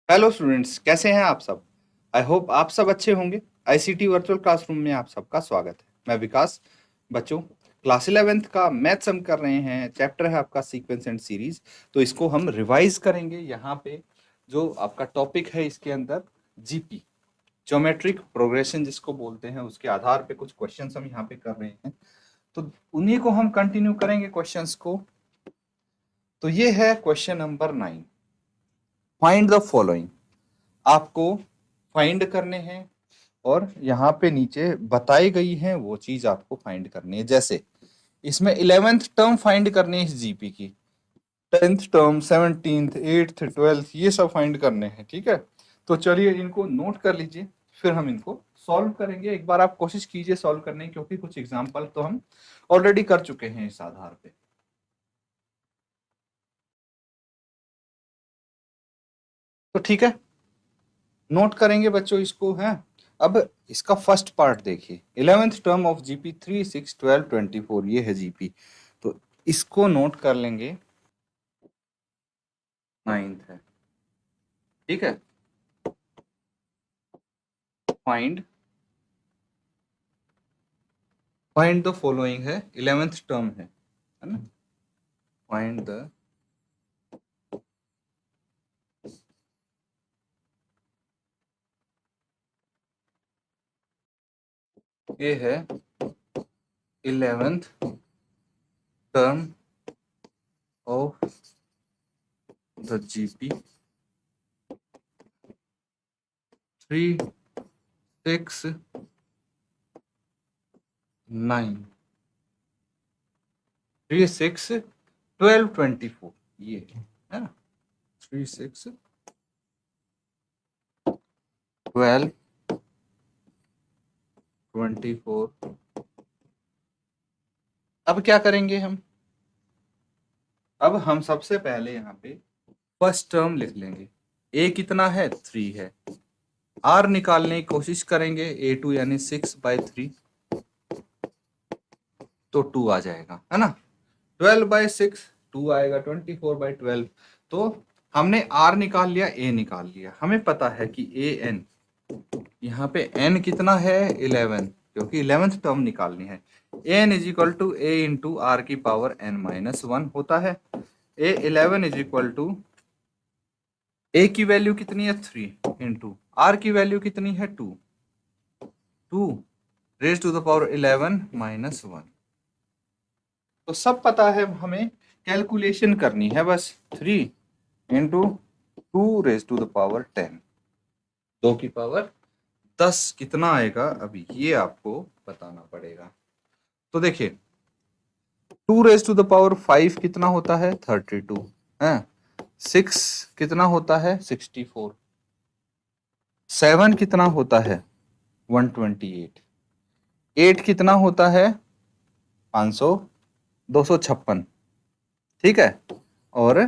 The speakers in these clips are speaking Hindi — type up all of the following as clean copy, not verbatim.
हेलो स्टूडेंट्स, कैसे हैं आप सब। आई होप आप सब अच्छे होंगे। आईसीटी वर्चुअल क्लासरूम में आप सबका स्वागत है। मैं विकास। बच्चों, क्लास 11th का मैथ्स हम कर रहे हैं। चैप्टर है आपका सीक्वेंस एंड सीरीज। तो इसको हम रिवाइज करेंगे। यहाँ पे जो आपका टॉपिक है इसके अंदर जीपी, ज्योमेट्रिक प्रोग्रेशन जिसको बोलते हैं, उसके आधार पे कुछ क्वेश्चंस हम यहाँ पे कर रहे हैं। तो उन्हीं को हम कंटिन्यू करेंगे क्वेश्चंस को। तो ये है question number 9। Find the following. आपको फाइंड करने हैं और यहाँ पे नीचे बताई गई है वो चीज आपको फाइंड करनी है। जैसे इसमें 11th टर्म फाइंड करनी है इस जीपी की, 10th term, 17th, 8th, 12th, ये सब फाइंड करने हैं। ठीक है, तो चलिए इनको नोट कर लीजिए, फिर हम इनको सॉल्व करेंगे। एक बार आप कोशिश कीजिए सॉल्व करने की, क्योंकि कुछ एग्जाम्पल तो हम ऑलरेडी कर चुके हैं इस आधार पे। तो ठीक है, नोट करेंगे बच्चों इसको है। अब इसका फर्स्ट पार्ट देखिए, 11th टर्म ऑफ जीपी 3, 6, 12, 24, ये है जीपी। तो इसको नोट कर लेंगे। 9th है, ठीक है। फाइंड फाइंड द फॉलोइंग है, 11th टर्म है ना। फाइंड द ये है 11th term of the GP 3, 6, 9, 3, 6, 12, 24, ये है ना। 3, 6, 12, 24। अब क्या करेंगे हम। अब हम सबसे पहले यहाँ पे फर्स्ट टर्म लिख लेंगे। ए कितना है, 3 है। आर निकालने की कोशिश करेंगे, A2 यानी 6/3, तो 2 आ जाएगा, है ना। 12/6 2 आएगा, 24/12। तो हमने आर निकाल लिया, ए निकाल लिया। हमें पता है कि ए एन, यहाँ पे एन कितना है, 11, क्योंकि 11th टर्म निकालनी है। N is equal to a into are की पावर n-1 होता है। A 11 is equal to, a की वैल्यू कितनी है, 3, इंटू आर की वैल्यू कितनी है, 2, 2 रेज टू द पावर 11-1। तो सब पता है हमें, कैलकुलेशन करनी है बस। 3 into 2 raise to the power 10, 2 की पावर 10 कितना आएगा, अभी ये आपको बताना पड़ेगा। तो देखिए, 2 रेज टू द पावर 5 कितना होता है, 32 है। 6 कितना होता है, 64। 7 कितना होता है, 128। 8 कितना होता है, 500, 256, ठीक है। और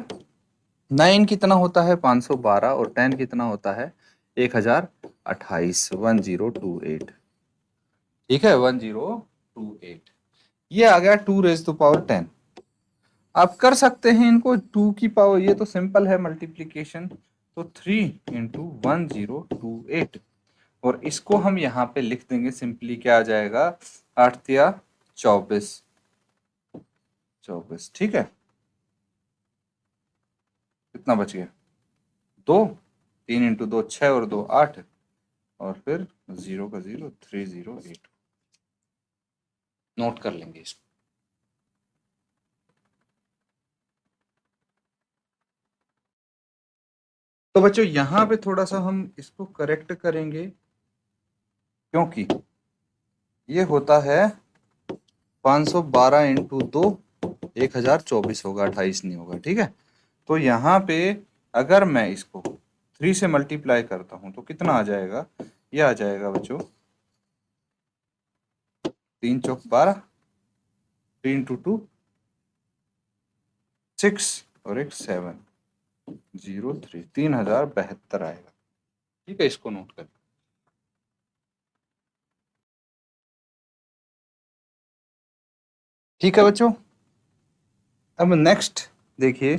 9 कितना होता है, 512। और 10 कितना होता है, 1028, 1028, ठीक है, 1028। ये आ गया 2 रेज टू पावर 10। आप कर सकते हैं इनको 2 की पावर, ये तो सिंपल है मल्टीप्लीकेशन। तो 3 इंटू 1028, और इसको हम यहाँ पे लिख देंगे सिंपली, क्या आ जाएगा, 8 या 24, 24, ठीक है। कितना बच गया, 2, 3 इंटू 2 6 और 2 8, और फिर 0 का 0, 308। नोट कर लेंगे इसको। तो बच्चों यहाँ पे थोड़ा सा हम इसको करेक्ट करेंगे, क्योंकि ये होता है 512 इंटू 2, 1024 होगा, 28 नहीं होगा, ठीक है। तो यहाँ पे अगर मैं इसको 3 से मल्टीप्लाई करता हूँ तो कितना आ जाएगा, ये आ जाएगा बच्चों 3 चौक 12, 3 इंटू 2 6 और एक 7, 03, 3072 आएगा, ठीक है। इसको नोट कर, ठीक है बच्चों। अब नेक्स्ट देखिए,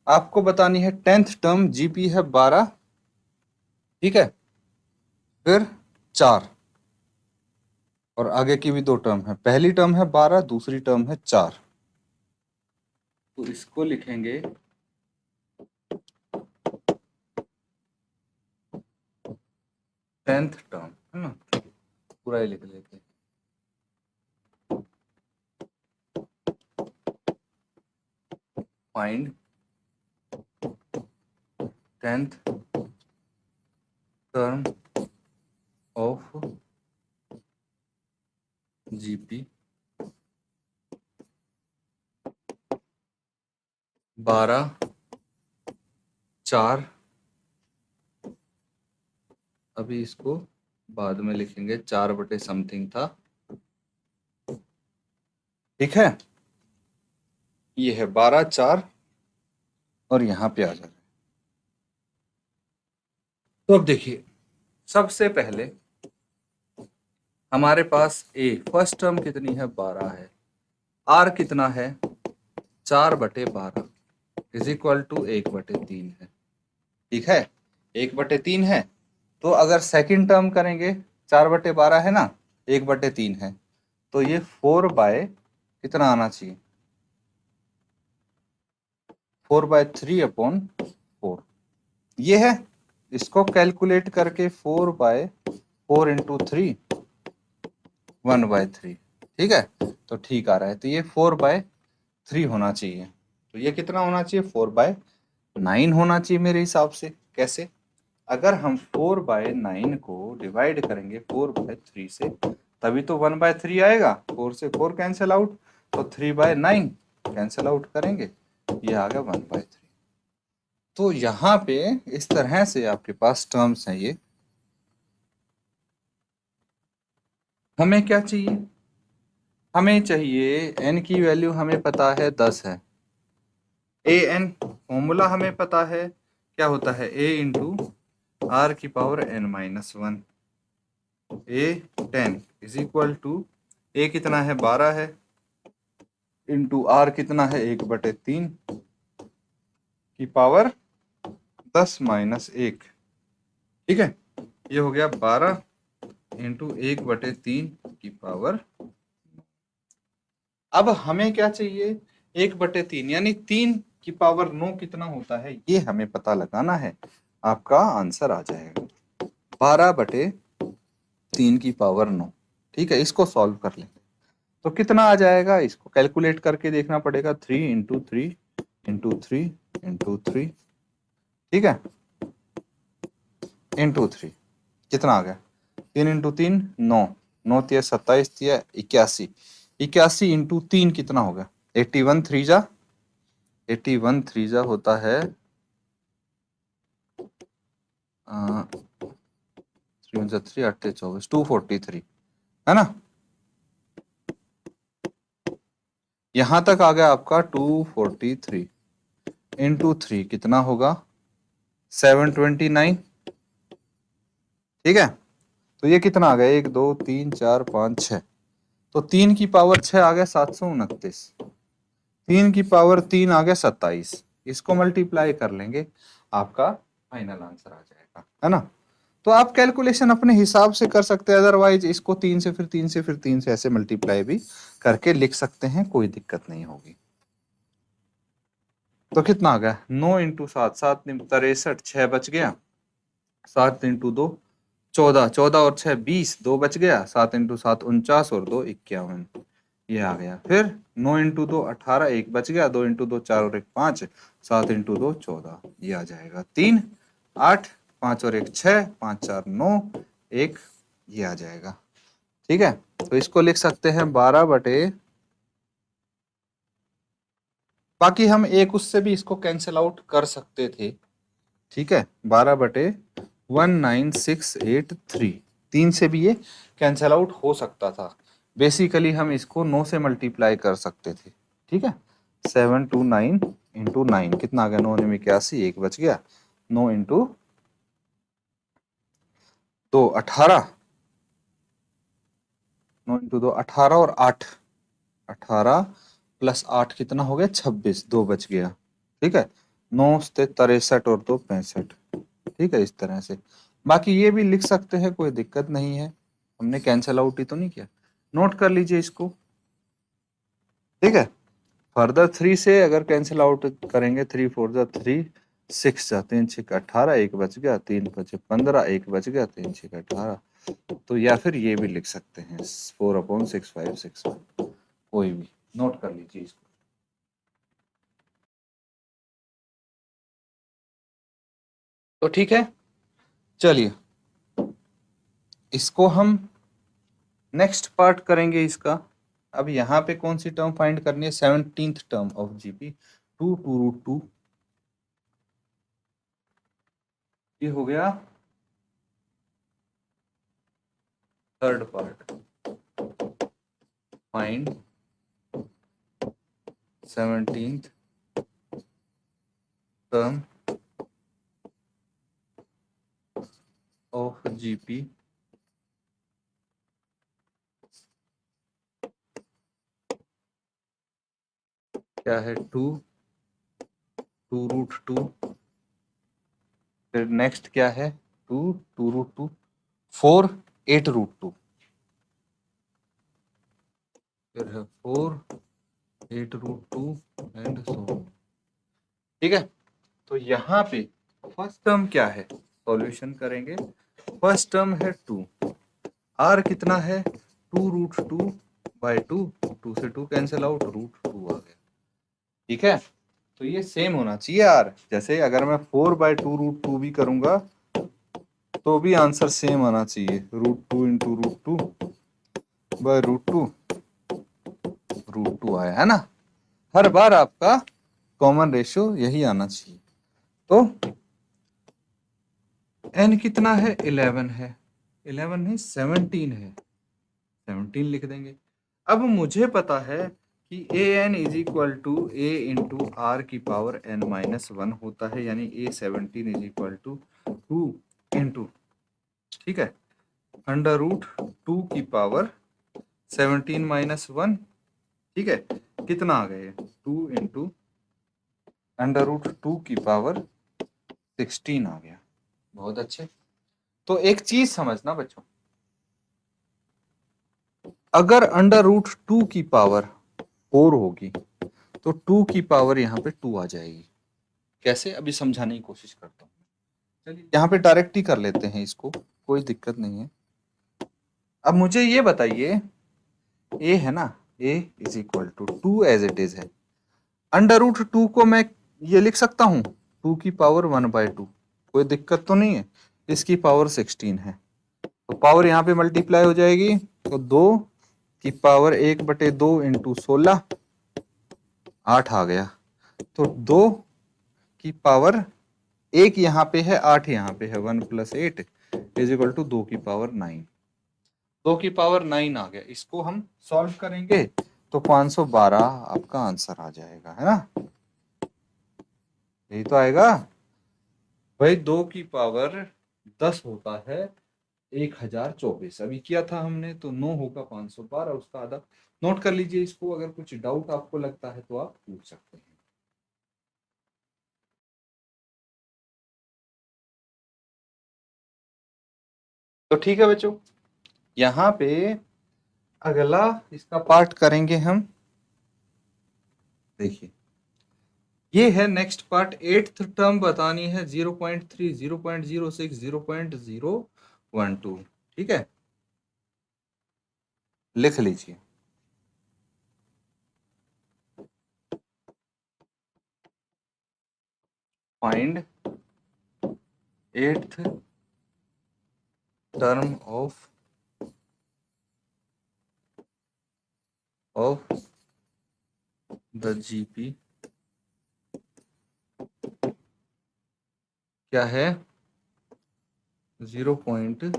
आपको बतानी है 10th टर्म, जीपी है 12, ठीक है, फिर 4 और आगे की भी 2 टर्म है, पहली टर्म है 12, दूसरी टर्म है 4, तो इसको लिखेंगे 10th टर्म, है ना, पूरा ही लिख लेते हैं। Find 10th term of GP 12, 4, अभी इसको बाद में लिखेंगे, 4 बटे समथिंग था, ठीक है। ये है 12, 4 और यहाँ पे आ जा रहा है। तो अब देखिए, सबसे पहले हमारे पास ए फर्स्ट टर्म कितनी है, 12 है, आर कितना है 4 बटे 12 इज इक्वल टू 1/3 है, ठीक है, 1/3 है। तो अगर सेकंड टर्म करेंगे, 4/12 है ना, 1/3 है, तो ये 4 कितना आना चाहिए, 4/3/4 ये है। इसको कैलकुलेट करके 4/4 इंटू 3 1/3, ठीक है, तो ठीक आ रहा है। तो ये 4/3 होना चाहिए, तो ये कितना होना चाहिए, 4/9 होना चाहिए मेरे हिसाब से। कैसे, अगर हम 4/9 को डिवाइड करेंगे 4/3 से, तभी तो 1/3 आएगा, 4 से 4 कैंसिल आउट, तो 3/9 कैंसिल आउट करेंगे, ये आ गया 1/3। तो यहाँ पे इस तरह से आपके पास टर्म्स हैं ये। हमें क्या चाहिए, हमें चाहिए n की वैल्यू, हमें पता है 10 है, ए एन फॉर्मूला हमें पता है, क्या होता है, a इंटू आर की power n-1, A 10 is equal to A कितना है 12 है, इंटू आर कितना है 1/3 की पावर 10-1, ठीक है, ये हो गया 12 इंटू 1/3 की पावर। अब हमें क्या चाहिए, 1/3 यानी 3 की पावर 9 कितना होता है, ये हमें पता लगाना है। आपका आंसर आ जाएगा 12/3 की पावर 9, ठीक है। इसको सॉल्व कर लेंगे तो कितना आ जाएगा, इसको कैलकुलेट करके देखना पड़ेगा, 3 इंटू 3 इंटू 3 इंटू 3, ठीक है, इंटू 3 कितना आ गया, 3 इंटू 3 9, 9 तिया 27 तिया 81, 81 इंटू 3 कितना होगा, 81 3 जा 81 3 जा होता है 3 8 24 243, है ना। यहां तक आ गया आपका 243 इंटू 3 कितना होगा 729, ठीक है। तो ये कितना आ गया, 1 2 3 4 5 6, तो 3 की पावर 6 आ गया 729, 3 की पावर 3 आ गया 27, इसको मल्टीप्लाई कर लेंगे, आपका फाइनल आंसर आ जाएगा, है ना। तो आप कैलकुलेशन अपने हिसाब से कर सकते हैं, अदरवाइज इसको 3 से फिर 3 से फिर 3 से ऐसे मल्टीप्लाई भी करके लिख सकते हैं, कोई दिक्कत नहीं होगी। तो कितना आ गया, 9 इंटू 7 7 63 6 बच गया, 7 इंटू 2 14, 14 और 6 20, 2 बच गया, 7 इंटू 7 49 और 2 51, ये आ गया। फिर 9 इंटू 2 18, 1 बच गया, 2 इंटू 2 4 और 1 5, 7 इंटू 2 14, ये आ जाएगा 3 8, 5 और 1 6, 5 4 9 1, ये आ जाएगा, ठीक है। तो इसको लिख सकते हैं 12/, बाकी हम एक उससे भी इसको कैंसिल आउट कर सकते थे, ठीक है, 12/19683, 3 से भी ये कैंसिल आउट हो सकता था। बेसिकली हम इसको 9 से मल्टीप्लाई कर सकते थे, ठीक है, 729 इंटू 9 कितना आ गया, 9 में 81, 1 बच गया, 9 इंटू 2 18, 9 इंटू 2 18 और 8 18 प्लस 8 कितना हो गया 26, 2 बच गया, ठीक है, 9 से 63 और 2 65, ठीक है, इस तरह से बाकी ये भी लिख सकते हैं, कोई दिक्कत नहीं है, हमने कैंसिल आउट ही तो नहीं किया। नोट कर लीजिए इसको, ठीक है। फर्दर 3 से अगर कैंसिल आउट करेंगे, 3 4 जा 3, 6 जा 3 6 18, एक बच गया, 3 5 15, एक बच गया, 3 6 18। तो या फिर ये भी लिख सकते हैं 4/6 5 6 1, कोई भी नोट कर लीजिए इसको। तो ठीक है, चलिए इसको हम नेक्स्ट पार्ट करेंगे इसका। अब यहाँ पे कौन सी टर्म फाइंड करनी है? 17th टर्म ऑफ जीपी, 2√2, ये हो गया third part. Find 17th term of GP क्या है? 2√2। फिर नेक्स्ट क्या है? 2√2, 4 8√2, फिर है 4 8√2 एंड सो। ठीक है, तो यहाँ पे फर्स्ट टर्म क्या है? सॉल्यूशन करेंगे। फर्स्ट टर्म है 2, आर कितना है? 2√2/2, 2 से 2 कैंसिल आउट, √2 आ गया। ठीक है, तो ये सेम होना चाहिए आर। जैसे अगर मैं 4/2√2 भी करूंगा तो भी आंसर सेम आना चाहिए, √2 इंटू √2/√2, √2 आया है ना। हर बार आपका कॉमन रेशियो यही आना चाहिए। तो n कितना है? 11 है, 11 नहीं 17 है, 17 लिख देंगे। अब मुझे पता है कि an is equal to a into are की पावर n-1 होता है, यानी a17 is equal to 2 into, ठीक है, √2 की पावर 17-1, ठीक है, कितना आ गए? 2 इंटू √2 की पावर 16 आ गया। बहुत अच्छे। तो एक चीज समझना बच्चों, अगर √2 की पावर 4 होगी तो 2 की पावर यहाँ पे 2 आ जाएगी। कैसे? अभी समझाने की कोशिश करता हूँ। चलिए यहाँ पे डायरेक्ट ही कर लेते हैं इसको, कोई दिक्कत नहीं है। अब मुझे ये बताइए, a है ना, a is equal to 2 as it is है, √2 को मैं ये लिख सकता हूँ 2 की पावर 1/2, कोई दिक्कत तो नहीं है। इसकी पावर 16 है, तो पावर यहाँ पे मल्टीप्लाई हो जाएगी, तो 2 की पावर 1/2 इंटू 16, 8 आ गया। तो 2 की पावर 1 यहाँ पे है, 8 यहाँ पे है, 1 + 8 इज इक्वल टू 2 की पावर 9, 2 की पावर 9 आ गया। इसको हम सॉल्व करेंगे तो 512 आपका आंसर आ जाएगा, है ना। यही तो आएगा भाई। 2 की पावर 10 होता है 1024, अभी किया था हमने, तो 9 होगा 512, उसका आधा। नोट कर लीजिए इसको, अगर कुछ डाउट आपको लगता है तो आप पूछ सकते हैं। तो ठीक है बच्चों, यहाँ पे अगला इसका पार्ट करेंगे हम। देखिए ये है नेक्स्ट पार्ट, 8th टर्म बतानी है, 0.3 0.06 0.012, ठीक है, लिख लीजिए। Find 8th term of the GP क्या है? 0.3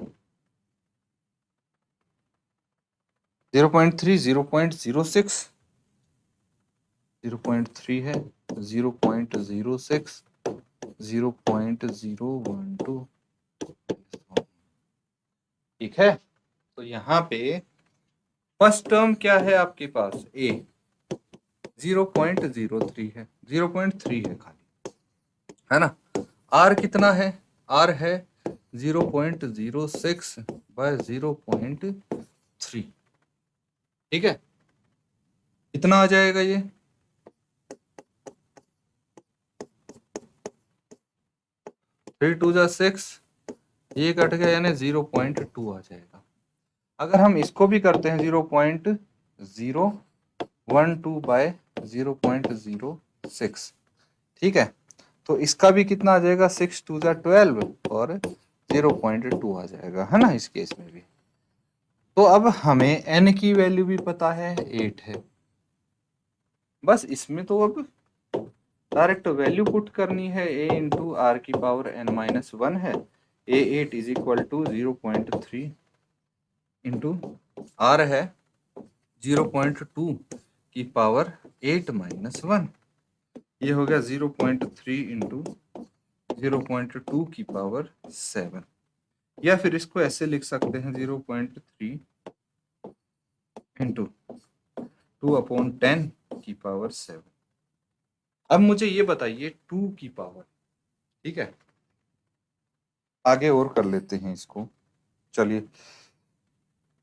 0.06 0.3 है, 0.06 0.012, ठीक है। तो यहाँ पे फर्स्ट टर्म क्या है आपके पास? a 0.03 है, 0.3 है खाली, है ना। r कितना है? r है 0.06 बाय 0.3। ठीक है, कितना आ जाएगा ये? थ्री टू जा 6, ये कट गया यानी 0.2 आ जाएगा। अगर हम इसको भी करते हैं 0.012 बाय 0.06, ठीक है, तो इसका भी कितना आ जाएगा? 6 टू जा 12 और 0.2 आ जाएगा, है ना, इस केस में भी। तो अब हमें n की वैल्यू भी पता है 8 है, बस इसमें तो अब डायरेक्ट वैल्यू पुट करनी है। a इंटू आर की पावर n-1 है, a8 is equal to 0.3 into r है 0.2 की पावर 8-1, ये हो गया 0.3 इंटू 0.2 की पावर 7, या फिर इसको ऐसे लिख सकते हैं 0.3 इंटू 2/10 की पावर 7। अब मुझे ये बताइए 2 की पावर, ठीक है, आगे और कर लेते हैं इसको। चलिए,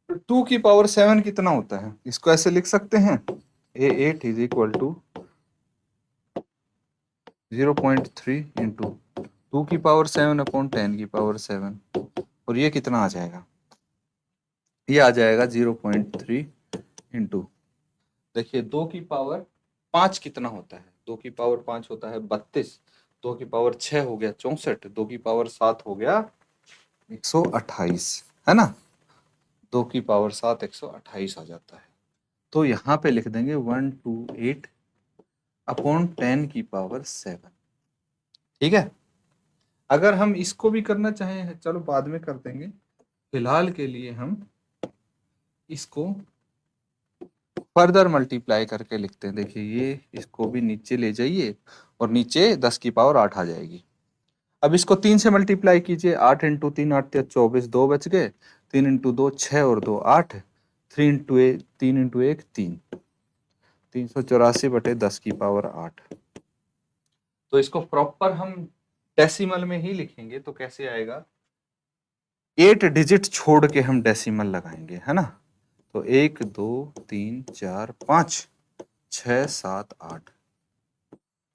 2 की पावर 7 कितना होता है? इसको ऐसे लिख सकते हैं, a8 is equal to 0.3 into 2 की पावर 7/10 की पावर 7, और ये कितना आ जाएगा? ये आ जाएगा 0.3 इंटू, देखिए 2 की पावर 5 कितना होता है? 2 की पावर 5 होता है 32, 2 की पावर 6 हो गया 64, 2 की पावर 7 हो गया 128, है ना, 2 की पावर 7 128 आ जाता है। तो यहाँ पे लिख देंगे 128/10 की पावर 7, ठीक है। अगर हम इसको भी करना चाहें, चलो बाद में कर देंगे, फिलहाल के लिए हम इसको फर्दर मल्टीप्लाई करके लिखते हैं। देखिए ये, इसको भी नीचे ले जाइए और नीचे 10 की पावर 8 आ जाएगी। अब इसको 3 से मल्टीप्लाई कीजिए, 8 इंटू 3 8 24, 2 बच गए, 3 इंटू 2 6 और 2 8, 3 इंटू 1 3, 384/10 की पावर 8। तो इसको प्रॉपर हम डेसिमल में ही लिखेंगे तो कैसे आएगा? 8 डिजिट छोड़ के हम डेसिमल लगाएंगे, है ना। तो 1 2 3 4 5 6 7 8,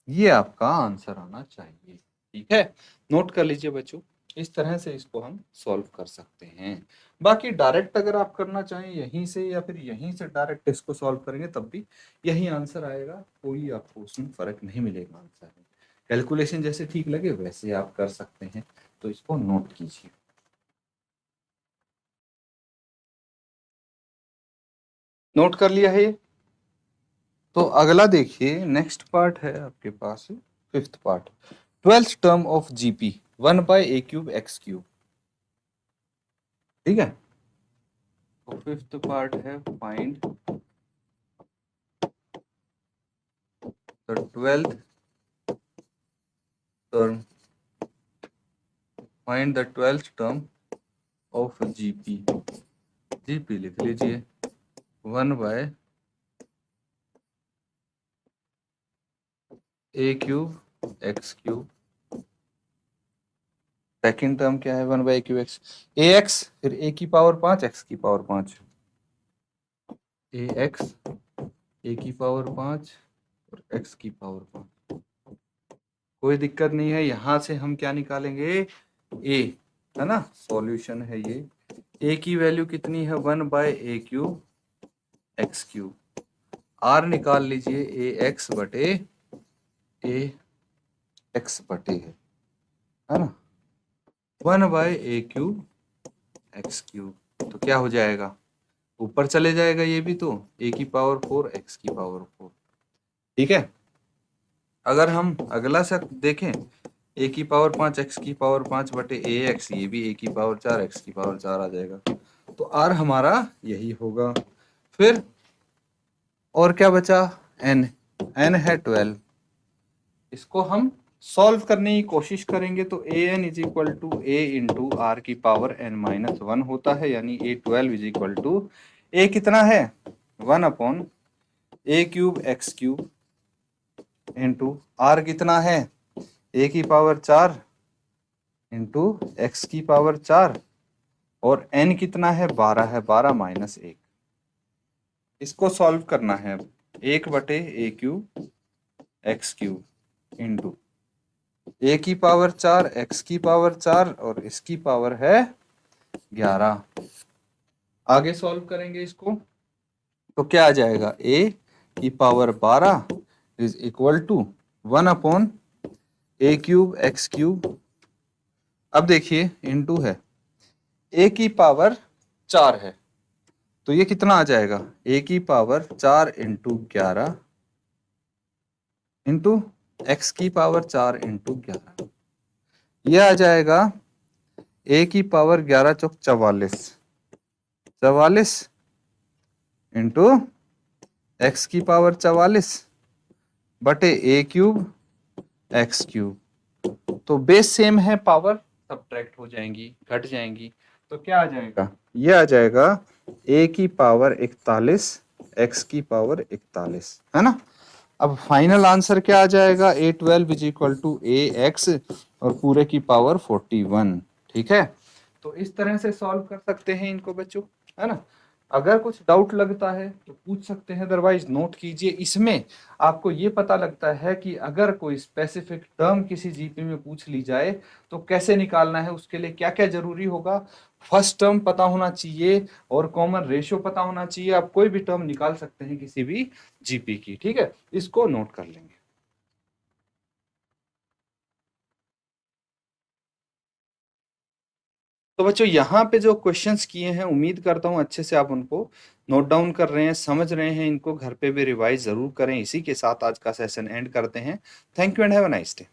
ये आपका आंसर आना चाहिए, ठीक है। नोट कर लीजिए बच्चों, इस तरह से इसको हम सॉल्व कर सकते हैं। बाकी डायरेक्ट अगर आप करना चाहें यहीं से, या फिर यहीं से डायरेक्ट इसको सॉल्व करेंगे तब भी यही आंसर आएगा, कोई आपको उसमें फर्क नहीं मिलेगा आंसर में। कैलकुलेशन जैसे ठीक लगे वैसे आप कर सकते हैं, तो इसको नोट कीजिए। नोट कर लिया है ये? तो अगला देखिए, नेक्स्ट पार्ट है आपके पास, fifth part, 12th term of GP 1/a³ ठीक है। तो फिफ्थ पार्ट है, find the 12th term, find the 12th term of GP. GP लिख लीजिए 1/a³x³। सेकेंड टर्म क्या है? 1/a³x, ax, फिर a की पावर 5 x की पावर 5, ax a की पावर 5 और x की पावर 5। कोई दिक्कत नहीं है, यहां से हम क्या निकालेंगे? a, है ना, सॉल्यूशन है ये। a की वैल्यू कितनी है? 1/a³x³। r निकाल लीजिए, ax बटे ax बटे है ना, 1/a³x³। तो क्या हो जाएगा? ऊपर चले जाएगा ये भी, तो a की पावर 4 x की पावर 4, ठीक है। अगर हम अगला से देखें, a की पावर 5 x की पावर 5 बटे ax, ये भी a की पावर 4 x की पावर 4 आ जाएगा, तो r हमारा यही होगा। फिर और क्या बचा? n, n है 12, इसको हम सॉल्व करने की कोशिश करेंगे तो an is equal to a into are की पावर n-1 होता है, यानी a12 is equal to a कितना है? 1/a³ x³ इंटू आर कितना है? a की पावर 4 इंटू एक्स की पावर 4 और n कितना है 12 है, 12 माइनस 1। इसको सॉल्व करना है अब 1/a³ x³ इंटू a की पावर 4 x की पावर 4 और इसकी पावर है 11। आगे सॉल्व करेंगे इसको तो क्या आ जाएगा, a की power 12 is equal to 1/a³ x³। अब देखिए इंटू है, a की पावर 4 है तो ये कितना आ जाएगा, a की पावर 4 इंटू 11 इंटू एक्स की पावर 4 इंटू 11। ये आ जाएगा a की पावर 11 चौक 44, 44 इंटू एक्स की पावर 44 बटे a³ x³। तो बेस सेम है, पावर सब्ट्रैक्ट हो जाएंगी, घट जाएंगी, तो क्या आ जाएगा, ये आ जाएगा a की पावर 41 x की पावर 41, है ना। अब फाइनल आंसर क्या आ जाएगा, a12 is equal to ax और पूरे की पावर 41। ठीक है, तो इस तरह से सॉल्व कर सकते हैं इनको बच्चों, है ना। अगर कुछ डाउट लगता है तो पूछ सकते हैं, अदरवाइज नोट कीजिए। इसमें आपको ये पता लगता है कि अगर कोई स्पेसिफिक टर्म किसी जीपी में पूछ ली जाए तो कैसे निकालना है, उसके लिए क्या क्या जरूरी होगा। फर्स्ट टर्म पता होना चाहिए और कॉमन रेशियो पता होना चाहिए। आप कोई भी टर्म निकाल सकते हैं किसी भी जीपी की। ठीक है, इसको नोट कर लेंगे। तो बच्चों यहाँ पे जो क्वेश्चंस किए हैं, उम्मीद करता हूँ अच्छे से आप उनको नोट डाउन कर रहे हैं, समझ रहे हैं। इनको घर पे भी रिवाइज जरूर करें। इसी के साथ आज का सेशन एंड करते हैं। Thank you and have a nice day.